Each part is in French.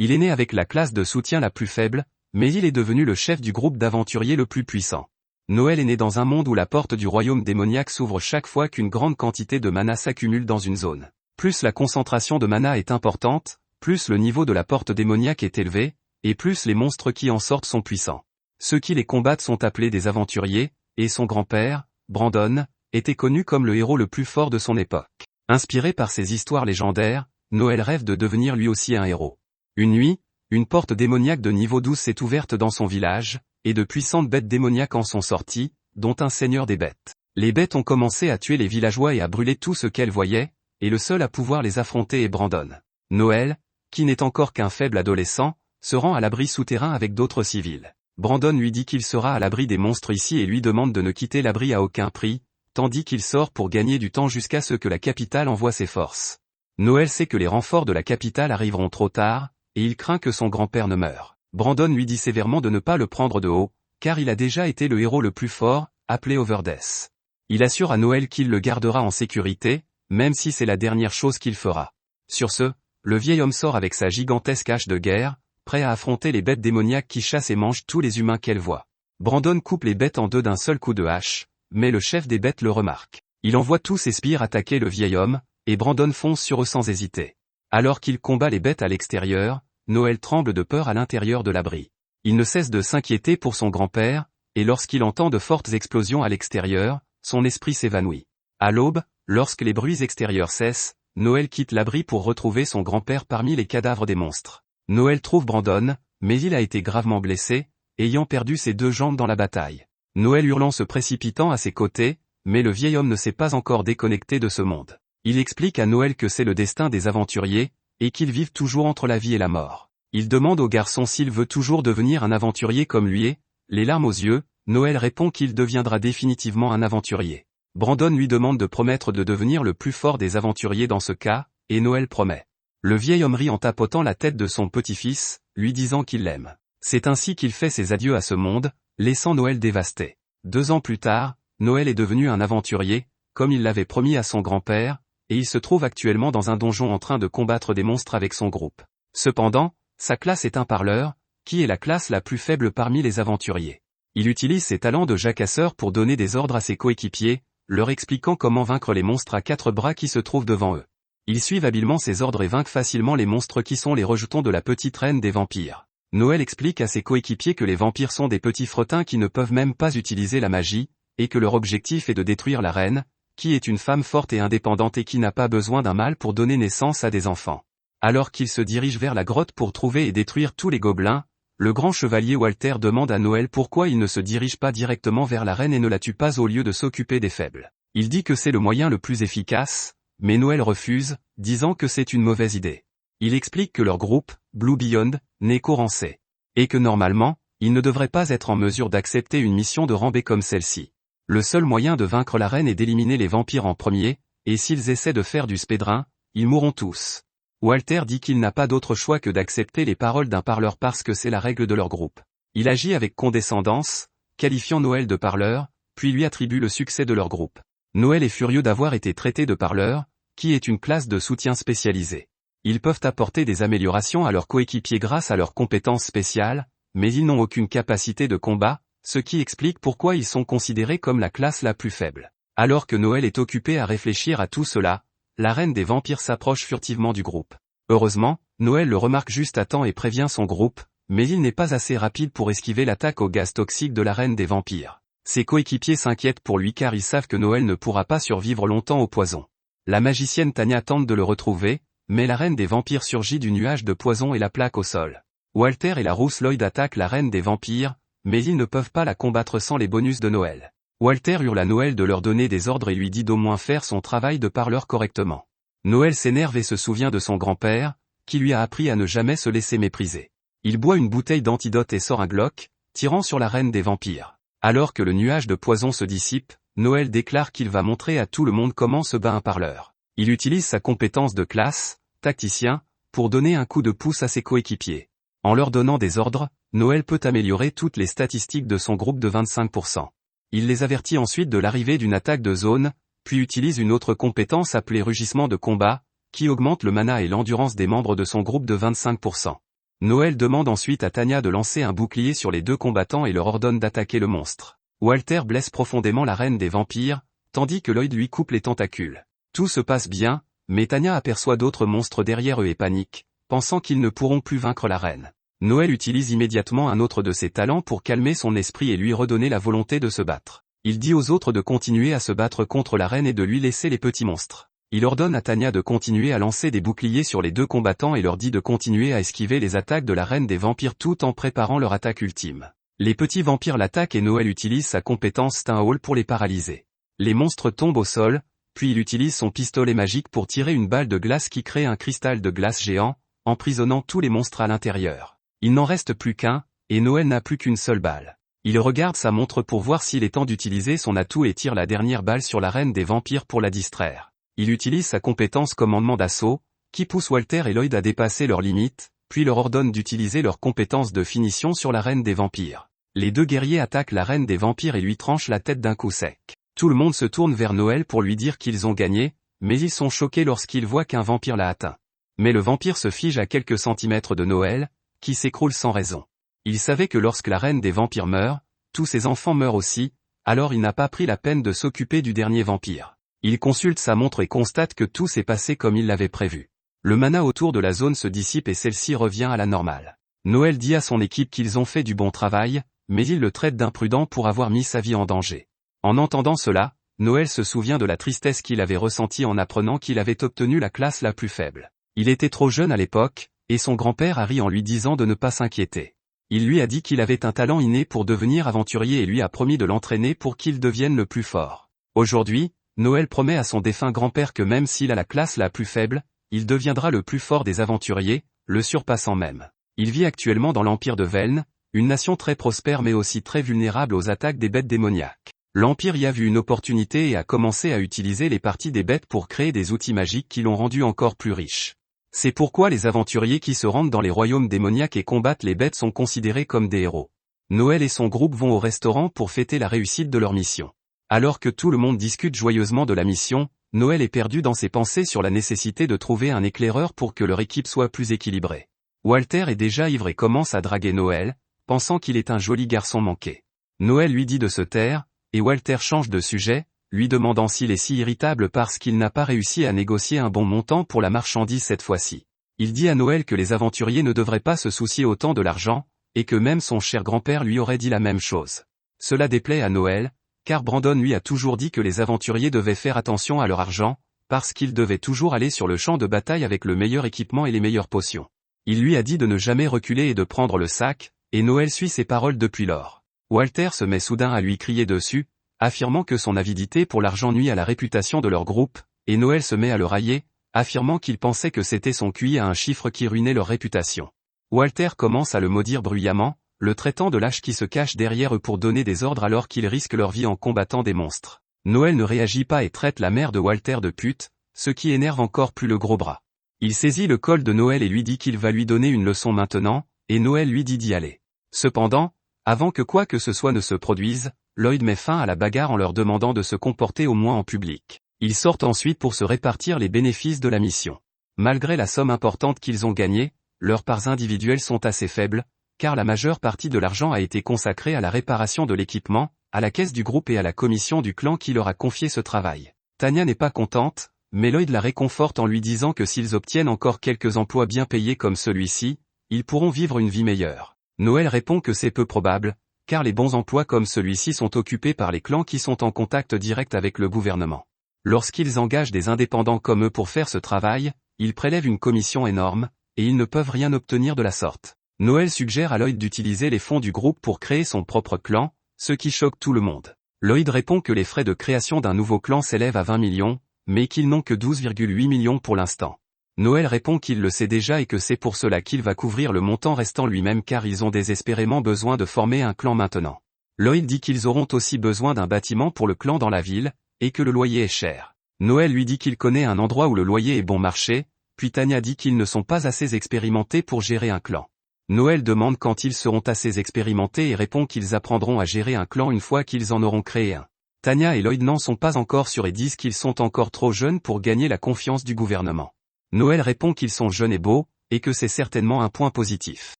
Il est né avec la classe de soutien la plus faible, mais il est devenu le chef du groupe d'aventuriers le plus puissant. Noël est né dans un monde où la porte du royaume démoniaque s'ouvre chaque fois qu'une grande quantité de mana s'accumule dans une zone. Plus la concentration de mana est importante, plus le niveau de la porte démoniaque est élevé, et plus les monstres qui en sortent sont puissants. Ceux qui les combattent sont appelés des aventuriers, et son grand-père, Brandon, était connu comme le héros le plus fort de son époque. Inspiré par ces histoires légendaires, Noël rêve de devenir lui aussi un héros. Une nuit, une porte démoniaque de niveau 12 s'est ouverte dans son village, et de puissantes bêtes démoniaques en sont sorties, dont un seigneur des bêtes. Les bêtes ont commencé à tuer les villageois et à brûler tout ce qu'elles voyaient, et le seul à pouvoir les affronter est Brandon. Noël, qui n'est encore qu'un faible adolescent, se rend à l'abri souterrain avec d'autres civils. Brandon lui dit qu'il sera à l'abri des monstres ici et lui demande de ne quitter l'abri à aucun prix, tandis qu'il sort pour gagner du temps jusqu'à ce que la capitale envoie ses forces. Noël sait que les renforts de la capitale arriveront trop tard, et il craint que son grand-père ne meure. Brandon lui dit sévèrement de ne pas le prendre de haut, car il a déjà été le héros le plus fort, appelé Overdeath. Il assure à Noël qu'il le gardera en sécurité, même si c'est la dernière chose qu'il fera. Sur ce, le vieil homme sort avec sa gigantesque hache de guerre, prêt à affronter les bêtes démoniaques qui chassent et mangent tous les humains qu'elle voit. Brandon coupe les bêtes en deux d'un seul coup de hache, mais le chef des bêtes le remarque. Il envoie tous ses sbires attaquer le vieil homme, et Brandon fonce sur eux sans hésiter. Alors qu'il combat les bêtes à l'extérieur, Noël tremble de peur à l'intérieur de l'abri. Il ne cesse de s'inquiéter pour son grand-père, et lorsqu'il entend de fortes explosions à l'extérieur, son esprit s'évanouit. À l'aube, lorsque les bruits extérieurs cessent, Noël quitte l'abri pour retrouver son grand-père parmi les cadavres des monstres. Noël trouve Brandon, mais il a été gravement blessé, ayant perdu ses deux jambes dans la bataille. Noël hurlant se précipitant à ses côtés, mais le vieil homme ne s'est pas encore déconnecté de ce monde. Il explique à Noël que c'est le destin des aventuriers, et qu'ils vivent toujours entre la vie et la mort. Il demande au garçon s'il veut toujours devenir un aventurier comme lui et, les larmes aux yeux, Noël répond qu'il deviendra définitivement un aventurier. Brandon lui demande de promettre de devenir le plus fort des aventuriers dans ce cas, et Noël promet. Le vieil homme rit en tapotant la tête de son petit-fils, lui disant qu'il l'aime. C'est ainsi qu'il fait ses adieux à ce monde, laissant Noël dévasté. 2 ans plus tard, Noël est devenu un aventurier, comme il l'avait promis à son grand-père, et il se trouve actuellement dans un donjon en train de combattre des monstres avec son groupe. Cependant, sa classe est un parleur, qui est la classe la plus faible parmi les aventuriers. Il utilise ses talents de jacasseur pour donner des ordres à ses coéquipiers, leur expliquant comment vaincre les monstres à 4 bras qui se trouvent devant eux. Ils suivent habilement ses ordres et vainquent facilement les monstres qui sont les rejetons de la petite reine des vampires. Noël explique à ses coéquipiers que les vampires sont des petits frettins qui ne peuvent même pas utiliser la magie, et que leur objectif est de détruire la reine, qui est une femme forte et indépendante et qui n'a pas besoin d'un mâle pour donner naissance à des enfants. Alors qu'il se dirige vers la grotte pour trouver et détruire tous les gobelins, le grand chevalier Walter demande à Noël pourquoi il ne se dirige pas directement vers la reine et ne la tue pas au lieu de s'occuper des faibles. Il dit que c'est le moyen le plus efficace, mais Noël refuse, disant que c'est une mauvaise idée. Il explique que leur groupe, Blue Beyond, n'est qu'orancé. Et que normalement, ils ne devraient pas être en mesure d'accepter une mission de rambé comme celle-ci. Le seul moyen de vaincre la reine est d'éliminer les vampires en premier, et s'ils essaient de faire du spédrin, ils mourront tous. Walter dit qu'il n'a pas d'autre choix que d'accepter les paroles d'un parleur parce que c'est la règle de leur groupe. Il agit avec condescendance, qualifiant Noël de parleur, puis lui attribue le succès de leur groupe. Noël est furieux d'avoir été traité de parleur, qui est une classe de soutien spécialisée. Ils peuvent apporter des améliorations à leurs coéquipiers grâce à leurs compétences spéciales, mais ils n'ont aucune capacité de combat, ce qui explique pourquoi ils sont considérés comme la classe la plus faible. Alors que Noël est occupé à réfléchir à tout cela, la reine des vampires s'approche furtivement du groupe. Heureusement, Noël le remarque juste à temps et prévient son groupe, mais il n'est pas assez rapide pour esquiver l'attaque au gaz toxique de la reine des vampires. Ses coéquipiers s'inquiètent pour lui car ils savent que Noël ne pourra pas survivre longtemps au poison. La magicienne Tanya tente de le retrouver, mais la reine des vampires surgit du nuage de poison et la plaque au sol. Walter et la rousse Lloyd attaquent la reine des vampires, mais ils ne peuvent pas la combattre sans les bonus de Noël. Walter hurle à Noël de leur donner des ordres et lui dit d'au moins faire son travail de parleur correctement. Noël s'énerve et se souvient de son grand-père, qui lui a appris à ne jamais se laisser mépriser. Il boit une bouteille d'antidote et sort un Glock, tirant sur la reine des vampires. Alors que le nuage de poison se dissipe, Noël déclare qu'il va montrer à tout le monde comment se bat un parleur. Il utilise sa compétence de classe, tacticien, pour donner un coup de pouce à ses coéquipiers. En leur donnant des ordres, Noël peut améliorer toutes les statistiques de son groupe de 25%. Il les avertit ensuite de l'arrivée d'une attaque de zone, puis utilise une autre compétence appelée rugissement de combat, qui augmente le mana et l'endurance des membres de son groupe de 25%. Noël demande ensuite à Tanya de lancer un bouclier sur les deux combattants et leur ordonne d'attaquer le monstre. Walter blesse profondément la reine des vampires, tandis que Lloyd lui coupe les tentacules. Tout se passe bien, mais Tanya aperçoit d'autres monstres derrière eux et panique, pensant qu'ils ne pourront plus vaincre la reine. Noël utilise immédiatement un autre de ses talents pour calmer son esprit et lui redonner la volonté de se battre. Il dit aux autres de continuer à se battre contre la reine et de lui laisser les petits monstres. Il ordonne à Tanya de continuer à lancer des boucliers sur les deux combattants et leur dit de continuer à esquiver les attaques de la reine des vampires tout en préparant leur attaque ultime. Les petits vampires l'attaquent et Noël utilise sa compétence Stun pour les paralyser. Les monstres tombent au sol, puis il utilise son pistolet magique pour tirer une balle de glace qui crée un cristal de glace géant, emprisonnant tous les monstres à l'intérieur. Il n'en reste plus qu'un, et Noël n'a plus qu'une seule balle. Il regarde sa montre pour voir s'il est temps d'utiliser son atout et tire la dernière balle sur la reine des vampires pour la distraire. Il utilise sa compétence commandement d'assaut, qui pousse Walter et Lloyd à dépasser leurs limites, puis leur ordonne d'utiliser leur compétence de finition sur la reine des vampires. Les deux guerriers attaquent la reine des vampires et lui tranchent la tête d'un coup sec. Tout le monde se tourne vers Noël pour lui dire qu'ils ont gagné, mais ils sont choqués lorsqu'ils voient qu'un vampire l'a atteint. Mais le vampire se fige à quelques centimètres de Noël, qui s'écroule sans raison. Il savait que lorsque la reine des vampires meurt, tous ses enfants meurent aussi, alors il n'a pas pris la peine de s'occuper du dernier vampire. Il consulte sa montre et constate que tout s'est passé comme il l'avait prévu. Le mana autour de la zone se dissipe et celle-ci revient à la normale. Noël dit à son équipe qu'ils ont fait du bon travail, mais il le traite d'imprudent pour avoir mis sa vie en danger. En entendant cela, Noël se souvient de la tristesse qu'il avait ressentie en apprenant qu'il avait obtenu la classe la plus faible. Il était trop jeune à l'époque, et son grand-père a ri en lui disant de ne pas s'inquiéter. Il lui a dit qu'il avait un talent inné pour devenir aventurier et lui a promis de l'entraîner pour qu'il devienne le plus fort. Aujourd'hui, Noël promet à son défunt grand-père que même s'il a la classe la plus faible, il deviendra le plus fort des aventuriers, le surpassant même. Il vit actuellement dans l'Empire de Velen, une nation très prospère mais aussi très vulnérable aux attaques des bêtes démoniaques. L'Empire y a vu une opportunité et a commencé à utiliser les parties des bêtes pour créer des outils magiques qui l'ont rendu encore plus riche. C'est pourquoi les aventuriers qui se rendent dans les royaumes démoniaques et combattent les bêtes sont considérés comme des héros. Noël et son groupe vont au restaurant pour fêter la réussite de leur mission. Alors que tout le monde discute joyeusement de la mission, Noël est perdu dans ses pensées sur la nécessité de trouver un éclaireur pour que leur équipe soit plus équilibrée. Walter est déjà ivre et commence à draguer Noël, pensant qu'il est un joli garçon manqué. Noël lui dit de se taire, et Walter change de sujet, lui demandant s'il est si irritable parce qu'il n'a pas réussi à négocier un bon montant pour la marchandise cette fois-ci. Il dit à Noël que les aventuriers ne devraient pas se soucier autant de l'argent, et que même son cher grand-père lui aurait dit la même chose. Cela déplaît à Noël, car Brandon lui a toujours dit que les aventuriers devaient faire attention à leur argent, parce qu'ils devaient toujours aller sur le champ de bataille avec le meilleur équipement et les meilleures potions. Il lui a dit de ne jamais reculer et de prendre le sac, et Noël suit ses paroles depuis lors. Walter se met soudain à lui crier dessus, affirmant que son avidité pour l'argent nuit à la réputation de leur groupe, et Noël se met à le railler, affirmant qu'il pensait que c'était son QI à un chiffre qui ruinait leur réputation. Walter commence à le maudire bruyamment, le traitant de lâche qui se cache derrière eux pour donner des ordres alors qu'ils risquent leur vie en combattant des monstres. Noël ne réagit pas et traite la mère de Walter de pute, ce qui énerve encore plus le gros bras. Il saisit le col de Noël et lui dit qu'il va lui donner une leçon maintenant, et Noël lui dit d'y aller. Cependant, avant que quoi que ce soit ne se produise, Lloyd met fin à la bagarre en leur demandant de se comporter au moins en public. Ils sortent ensuite pour se répartir les bénéfices de la mission. Malgré la somme importante qu'ils ont gagnée, leurs parts individuelles sont assez faibles, car la majeure partie de l'argent a été consacrée à la réparation de l'équipement, à la caisse du groupe et à la commission du clan qui leur a confié ce travail. Tanya n'est pas contente, mais Lloyd la réconforte en lui disant que s'ils obtiennent encore quelques emplois bien payés comme celui-ci, ils pourront vivre une vie meilleure. Noël répond que c'est peu probable, car les bons emplois comme celui-ci sont occupés par les clans qui sont en contact direct avec le gouvernement. Lorsqu'ils engagent des indépendants comme eux pour faire ce travail, ils prélèvent une commission énorme, et ils ne peuvent rien obtenir de la sorte. Noël suggère à Lloyd d'utiliser les fonds du groupe pour créer son propre clan, ce qui choque tout le monde. Lloyd répond que les frais de création d'un nouveau clan s'élèvent à 20 millions, mais qu'ils n'ont que 12,8 millions pour l'instant. Noël répond qu'il le sait déjà et que c'est pour cela qu'il va couvrir le montant restant lui-même car ils ont désespérément besoin de former un clan maintenant. Lloyd dit qu'ils auront aussi besoin d'un bâtiment pour le clan dans la ville, et que le loyer est cher. Noël lui dit qu'il connaît un endroit où le loyer est bon marché, puis Tanya dit qu'ils ne sont pas assez expérimentés pour gérer un clan. Noël demande quand ils seront assez expérimentés et répond qu'ils apprendront à gérer un clan une fois qu'ils en auront créé un. Tanya et Lloyd n'en sont pas encore sûrs et disent qu'ils sont encore trop jeunes pour gagner la confiance du gouvernement. Noël répond qu'ils sont jeunes et beaux, et que c'est certainement un point positif.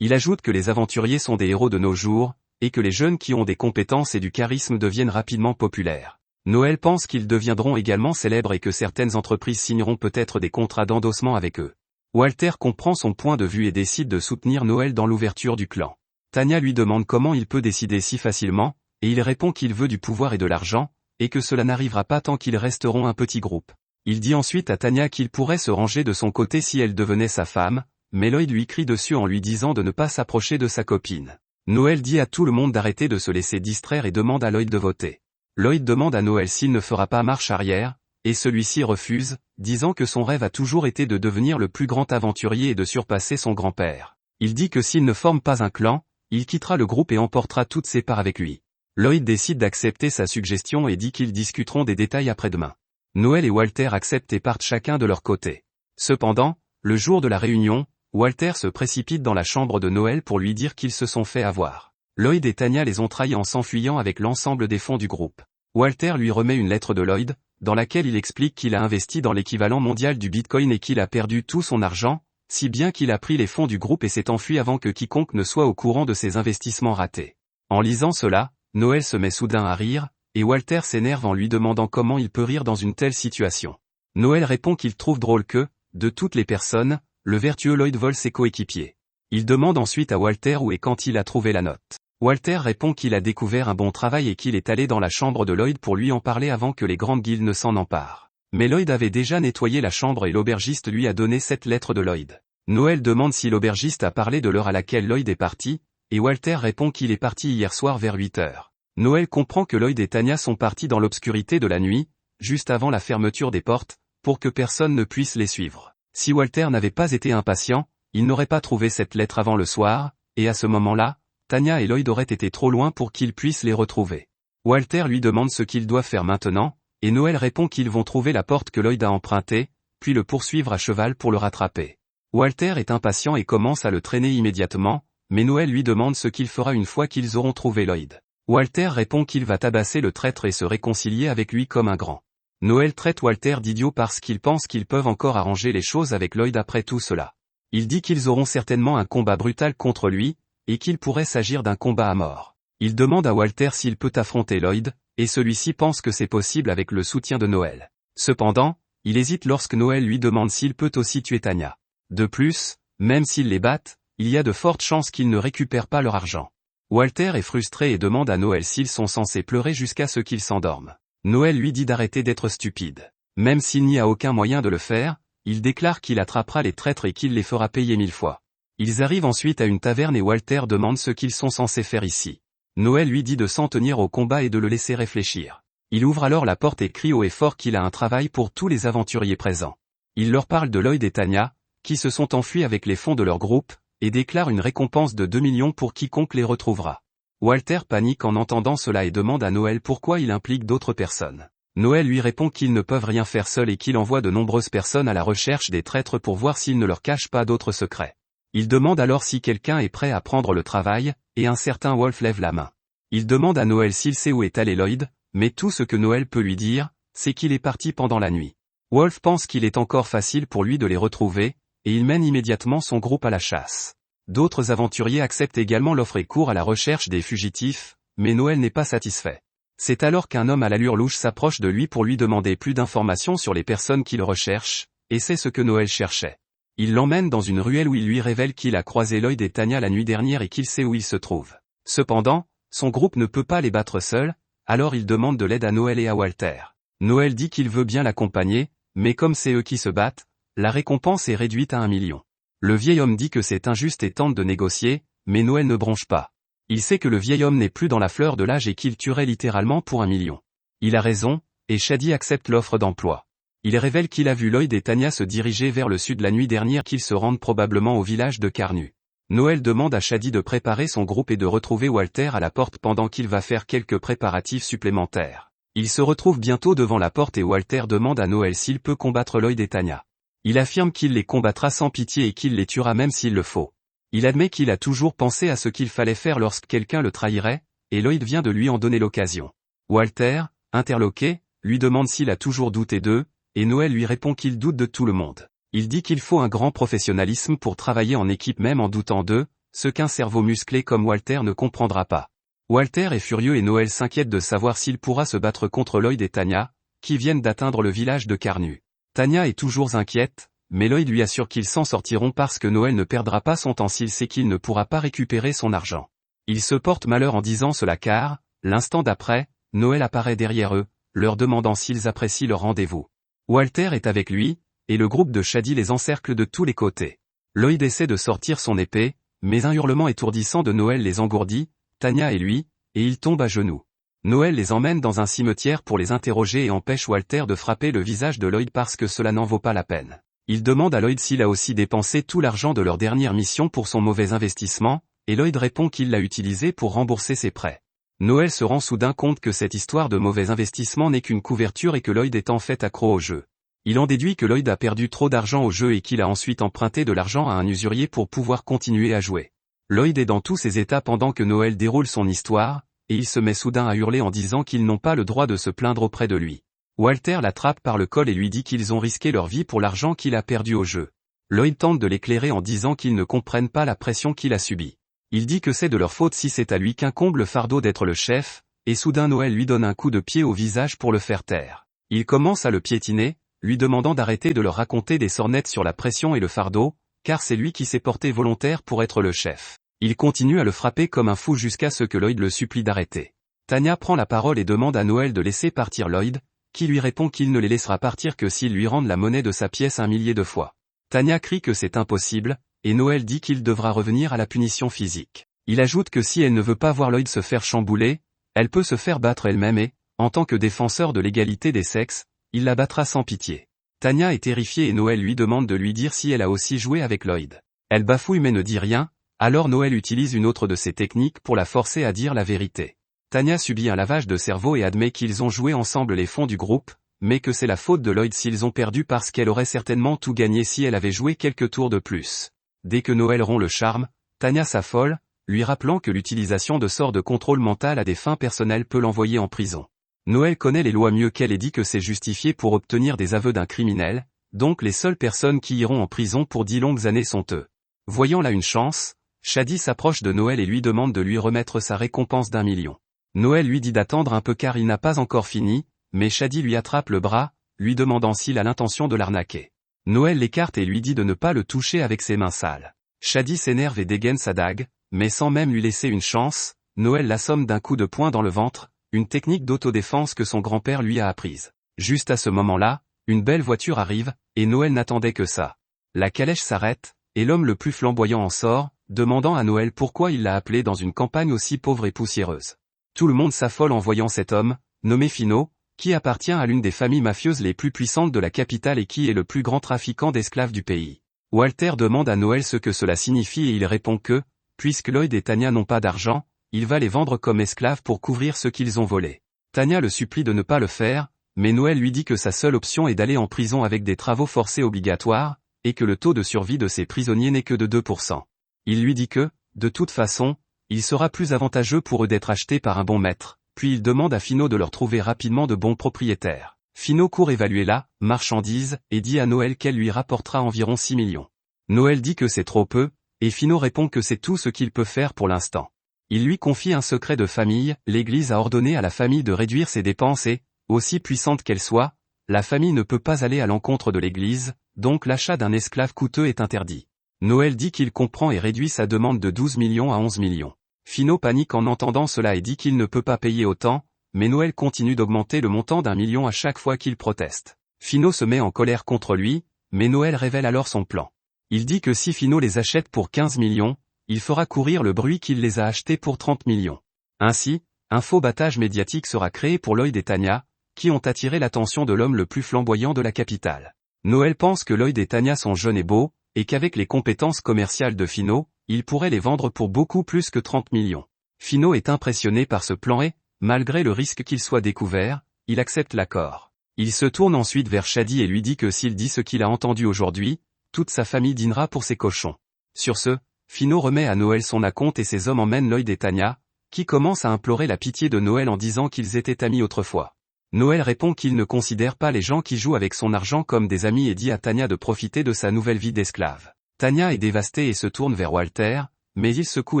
Il ajoute que les aventuriers sont des héros de nos jours, et que les jeunes qui ont des compétences et du charisme deviennent rapidement populaires. Noël pense qu'ils deviendront également célèbres et que certaines entreprises signeront peut-être des contrats d'endossement avec eux. Walter comprend son point de vue et décide de soutenir Noël dans l'ouverture du clan. Tanya lui demande comment il peut décider si facilement, et il répond qu'il veut du pouvoir et de l'argent, et que cela n'arrivera pas tant qu'ils resteront un petit groupe. Il dit ensuite à Tanya qu'il pourrait se ranger de son côté si elle devenait sa femme, mais Lloyd lui crie dessus en lui disant de ne pas s'approcher de sa copine. Noël dit à tout le monde d'arrêter de se laisser distraire et demande à Lloyd de voter. Lloyd demande à Noël s'il ne fera pas marche arrière, et celui-ci refuse, disant que son rêve a toujours été de devenir le plus grand aventurier et de surpasser son grand-père. Il dit que s'il ne forme pas un clan, il quittera le groupe et emportera toutes ses parts avec lui. Lloyd décide d'accepter sa suggestion et dit qu'ils discuteront des détails après-demain. Noël et Walter acceptent et partent chacun de leur côté. Cependant, le jour de la réunion, Walter se précipite dans la chambre de Noël pour lui dire qu'ils se sont fait avoir. Lloyd et Tanya les ont trahis en s'enfuyant avec l'ensemble des fonds du groupe. Walter lui remet une lettre de Lloyd, dans laquelle il explique qu'il a investi dans l'équivalent mondial du Bitcoin et qu'il a perdu tout son argent, si bien qu'il a pris les fonds du groupe et s'est enfui avant que quiconque ne soit au courant de ses investissements ratés. En lisant cela, Noël se met soudain à rire, et Walter s'énerve en lui demandant comment il peut rire dans une telle situation. Noël répond qu'il trouve drôle que, de toutes les personnes, le vertueux Lloyd vole ses coéquipiers. Il demande ensuite à Walter où et quand il a trouvé la note. Walter répond qu'il a découvert un bon travail et qu'il est allé dans la chambre de Lloyd pour lui en parler avant que les grandes guildes ne s'en emparent. Mais Lloyd avait déjà nettoyé la chambre et l'aubergiste lui a donné cette lettre de Lloyd. Noël demande si l'aubergiste a parlé de l'heure à laquelle Lloyd est parti, et Walter répond qu'il est parti hier soir vers 8 heures. Noël comprend que Lloyd et Tanya sont partis dans l'obscurité de la nuit, juste avant la fermeture des portes, pour que personne ne puisse les suivre. Si Walter n'avait pas été impatient, il n'aurait pas trouvé cette lettre avant le soir, et à ce moment-là, Tanya et Lloyd auraient été trop loin pour qu'ils puissent les retrouver. Walter lui demande ce qu'ils doivent faire maintenant, et Noël répond qu'ils vont trouver la porte que Lloyd a empruntée, puis le poursuivre à cheval pour le rattraper. Walter est impatient et commence à le traîner immédiatement, mais Noël lui demande ce qu'il fera une fois qu'ils auront trouvé Lloyd. Walter répond qu'il va tabasser le traître et se réconcilier avec lui comme un grand. Noël traite Walter d'idiot parce qu'il pense qu'ils peuvent encore arranger les choses avec Lloyd après tout cela. Il dit qu'ils auront certainement un combat brutal contre lui, et qu'il pourrait s'agir d'un combat à mort. Il demande à Walter s'il peut affronter Lloyd, et celui-ci pense que c'est possible avec le soutien de Noël. Cependant, il hésite lorsque Noël lui demande s'il peut aussi tuer Tanya. De plus, même s'ils les battent, il y a de fortes chances qu'ils ne récupèrent pas leur argent. Walter est frustré et demande à Noël s'ils sont censés pleurer jusqu'à ce qu'ils s'endorment. Noël lui dit d'arrêter d'être stupide. Même s'il n'y a aucun moyen de le faire, il déclare qu'il attrapera les traîtres et qu'il les fera payer 1000 fois. Ils arrivent ensuite à une taverne et Walter demande ce qu'ils sont censés faire ici. Noël lui dit de s'en tenir au combat et de le laisser réfléchir. Il ouvre alors la porte et crie haut et fort qu'il a un travail pour tous les aventuriers présents. Il leur parle de Lloyd et Tanya, qui se sont enfuis avec les fonds de leur groupe, et déclare une récompense de 2 millions pour quiconque les retrouvera. Walter panique en entendant cela et demande à Noël pourquoi il implique d'autres personnes. Noël lui répond qu'ils ne peuvent rien faire seuls et qu'il envoie de nombreuses personnes à la recherche des traîtres pour voir s'ils ne leur cachent pas d'autres secrets. Il demande alors si quelqu'un est prêt à prendre le travail, et un certain Wolf lève la main. Il demande à Noël s'il sait où est allé Lloyd, mais tout ce que Noël peut lui dire, c'est qu'il est parti pendant la nuit. Wolf pense qu'il est encore facile pour lui de les retrouver, et il mène immédiatement son groupe à la chasse. D'autres aventuriers acceptent également l'offre et courent à la recherche des fugitifs, mais Noël n'est pas satisfait. C'est alors qu'un homme à l'allure louche s'approche de lui pour lui demander plus d'informations sur les personnes qu'il recherche, et c'est ce que Noël cherchait. Il l'emmène dans une ruelle où il lui révèle qu'il a croisé Lloyd et Tanya la nuit dernière et qu'il sait où ils se trouvent. Cependant, son groupe ne peut pas les battre seul, alors il demande de l'aide à Noël et à Walter. Noël dit qu'il veut bien l'accompagner, mais comme c'est eux qui se battent, la récompense est réduite à 1 million. Le vieil homme dit que c'est injuste et tente de négocier, mais Noël ne bronche pas. Il sait que le vieil homme n'est plus dans la fleur de l'âge et qu'il tuerait littéralement pour 1 million. Il a raison, et Shadi accepte l'offre d'emploi. Il révèle qu'il a vu Lloyd et Tanya se diriger vers le sud la nuit dernière, qu'ils se rendent probablement au village de Carnu. Noël demande à Shadi de préparer son groupe et de retrouver Walter à la porte pendant qu'il va faire quelques préparatifs supplémentaires. Il se retrouve bientôt devant la porte et Walter demande à Noël s'il peut combattre Lloyd et Tanya. Il affirme qu'il les combattra sans pitié et qu'il les tuera même s'il le faut. Il admet qu'il a toujours pensé à ce qu'il fallait faire lorsque quelqu'un le trahirait, et Lloyd vient de lui en donner l'occasion. Walter, interloqué, lui demande s'il a toujours douté d'eux, et Noël lui répond qu'il doute de tout le monde. Il dit qu'il faut un grand professionnalisme pour travailler en équipe même en doutant d'eux, ce qu'un cerveau musclé comme Walter ne comprendra pas. Walter est furieux et Noël s'inquiète de savoir s'il pourra se battre contre Lloyd et Tanya, qui viennent d'atteindre le village de Carnu. Tanya est toujours inquiète, mais Lloyd lui assure qu'ils s'en sortiront parce que Noël ne perdra pas son temps s'il sait qu'il ne pourra pas récupérer son argent. Il se porte malheur en disant cela car, l'instant d'après, Noël apparaît derrière eux, leur demandant s'ils apprécient leur rendez-vous. Walter est avec lui, et le groupe de Shady les encercle de tous les côtés. Lloyd essaie de sortir son épée, mais un hurlement étourdissant de Noël les engourdit, Tanya et lui, et ils tombent à genoux. Noël les emmène dans un cimetière pour les interroger et empêche Walter de frapper le visage de Lloyd parce que cela n'en vaut pas la peine. Il demande à Lloyd s'il a aussi dépensé tout l'argent de leur dernière mission pour son mauvais investissement, et Lloyd répond qu'il l'a utilisé pour rembourser ses prêts. Noël se rend soudain compte que cette histoire de mauvais investissement n'est qu'une couverture et que Lloyd est en fait accro au jeu. Il en déduit que Lloyd a perdu trop d'argent au jeu et qu'il a ensuite emprunté de l'argent à un usurier pour pouvoir continuer à jouer. Lloyd est dans tous ses états pendant que Noël déroule son histoire, et il se met soudain à hurler en disant qu'ils n'ont pas le droit de se plaindre auprès de lui. Walter l'attrape par le col et lui dit qu'ils ont risqué leur vie pour l'argent qu'il a perdu au jeu. Lloyd tente de l'éclairer en disant qu'ils ne comprennent pas la pression qu'il a subie. Il dit que c'est de leur faute si c'est à lui qu'incombe le fardeau d'être le chef, et soudain Noël lui donne un coup de pied au visage pour le faire taire. Il commence à le piétiner, lui demandant d'arrêter de leur raconter des sornettes sur la pression et le fardeau, car c'est lui qui s'est porté volontaire pour être le chef. Il continue à le frapper comme un fou jusqu'à ce que Lloyd le supplie d'arrêter. Tanya prend la parole et demande à Noël de laisser partir Lloyd, qui lui répond qu'il ne les laissera partir que s'ils lui rendent la monnaie de sa pièce 1 millier de fois. Tanya crie que c'est impossible, et Noël dit qu'il devra revenir à la punition physique. Il ajoute que si elle ne veut pas voir Lloyd se faire chambouler, elle peut se faire battre elle-même et, en tant que défenseur de l'égalité des sexes, il la battra sans pitié. Tanya est terrifiée et Noël lui demande de lui dire si elle a aussi joué avec Lloyd. Elle bafouille mais ne dit rien, alors Noël utilise une autre de ses techniques pour la forcer à dire la vérité. Tanya subit un lavage de cerveau et admet qu'ils ont joué ensemble les fonds du groupe, mais que c'est la faute de Lloyd s'ils ont perdu parce qu'elle aurait certainement tout gagné si elle avait joué quelques tours de plus. Dès que Noël rompt le charme, Tanya s'affole, lui rappelant que l'utilisation de sorts de contrôle mental à des fins personnelles peut l'envoyer en prison. Noël connaît les lois mieux qu'elle et dit que c'est justifié pour obtenir des aveux d'un criminel, donc les seules personnes qui iront en prison pour 10 longues années sont eux. Voyant là une chance, Shady s'approche de Noël et lui demande de lui remettre sa récompense d'1 million. Noël lui dit d'attendre un peu car il n'a pas encore fini, mais Shady lui attrape le bras, lui demandant s'il a l'intention de l'arnaquer. Noël l'écarte et lui dit de ne pas le toucher avec ses mains sales. Shady s'énerve et dégaine sa dague, mais sans même lui laisser une chance, Noël l'assomme d'un coup de poing dans le ventre, une technique d'autodéfense que son grand-père lui a apprise. Juste à ce moment-là, une belle voiture arrive, et Noël n'attendait que ça. La calèche s'arrête, et l'homme le plus flamboyant en sort, demandant à Noël pourquoi il l'a appelé dans une campagne aussi pauvre et poussiéreuse. Tout le monde s'affole en voyant cet homme, nommé Fino, qui appartient à l'une des familles mafieuses les plus puissantes de la capitale et qui est le plus grand trafiquant d'esclaves du pays. Walter demande à Noël ce que cela signifie et il répond que, puisque Lloyd et Tanya n'ont pas d'argent, il va les vendre comme esclaves pour couvrir ce qu'ils ont volé. Tanya le supplie de ne pas le faire, mais Noël lui dit que sa seule option est d'aller en prison avec des travaux forcés obligatoires, et que le taux de survie de ces prisonniers n'est que de 2%. Il lui dit que, de toute façon, il sera plus avantageux pour eux d'être achetés par un bon maître, puis il demande à Fino de leur trouver rapidement de bons propriétaires. Fino court évaluer la marchandise et dit à Noël qu'elle lui rapportera environ 6 millions. Noël dit que c'est trop peu, et Fino répond que c'est tout ce qu'il peut faire pour l'instant. Il lui confie un secret de famille, l'Église a ordonné à la famille de réduire ses dépenses et, aussi puissante qu'elle soit, la famille ne peut pas aller à l'encontre de l'Église, donc l'achat d'un esclave coûteux est interdit. Noël dit qu'il comprend et réduit sa demande de 12 millions à 11 millions. Fino panique en entendant cela et dit qu'il ne peut pas payer autant, mais Noël continue d'augmenter le montant d'1 million à chaque fois qu'il proteste. Fino se met en colère contre lui, mais Noël révèle alors son plan. Il dit que si Fino les achète pour 15 millions, il fera courir le bruit qu'il les a achetés pour 30 millions. Ainsi, un faux battage médiatique sera créé pour Lloyd et Tanya, qui ont attiré l'attention de l'homme le plus flamboyant de la capitale. Noël pense que Lloyd et Tanya sont jeunes et beaux, et qu'avec les compétences commerciales de Fino, il pourrait les vendre pour beaucoup plus que 30 millions. Fino est impressionné par ce plan et, malgré le risque qu'il soit découvert, il accepte l'accord. Il se tourne ensuite vers Shady et lui dit que s'il dit ce qu'il a entendu aujourd'hui, toute sa famille dînera pour ses cochons. Sur ce, Fino remet à Noël son acompte et ses hommes emmènent Lloyd et Tanya, qui commencent à implorer la pitié de Noël en disant qu'ils étaient amis autrefois. Noël répond qu'il ne considère pas les gens qui jouent avec son argent comme des amis et dit à Tanya de profiter de sa nouvelle vie d'esclave. Tanya est dévastée et se tourne vers Walter, mais il secoue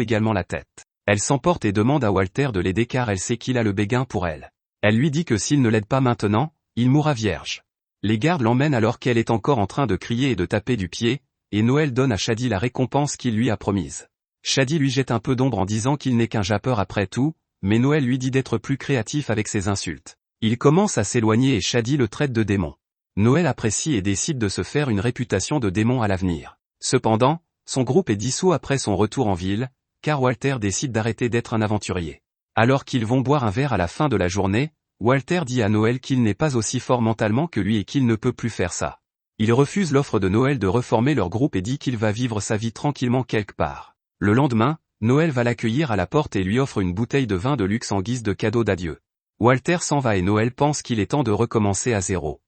également la tête. Elle s'emporte et demande à Walter de l'aider car elle sait qu'il a le béguin pour elle. Elle lui dit que s'il ne l'aide pas maintenant, il mourra vierge. Les gardes l'emmènent alors qu'elle est encore en train de crier et de taper du pied, et Noël donne à Shadi la récompense qu'il lui a promise. Shadi lui jette un peu d'ombre en disant qu'il n'est qu'un jappeur après tout, mais Noël lui dit d'être plus créatif avec ses insultes. Il commence à s'éloigner et Shadi le traite de démon. Noël apprécie et décide de se faire une réputation de démon à l'avenir. Cependant, son groupe est dissous après son retour en ville, car Walter décide d'arrêter d'être un aventurier. Alors qu'ils vont boire un verre à la fin de la journée, Walter dit à Noël qu'il n'est pas aussi fort mentalement que lui et qu'il ne peut plus faire ça. Il refuse l'offre de Noël de reformer leur groupe et dit qu'il va vivre sa vie tranquillement quelque part. Le lendemain, Noël va l'accueillir à la porte et lui offre une bouteille de vin de luxe en guise de cadeau d'adieu. Walter s'en va et Noël pense qu'il est temps de recommencer à zéro.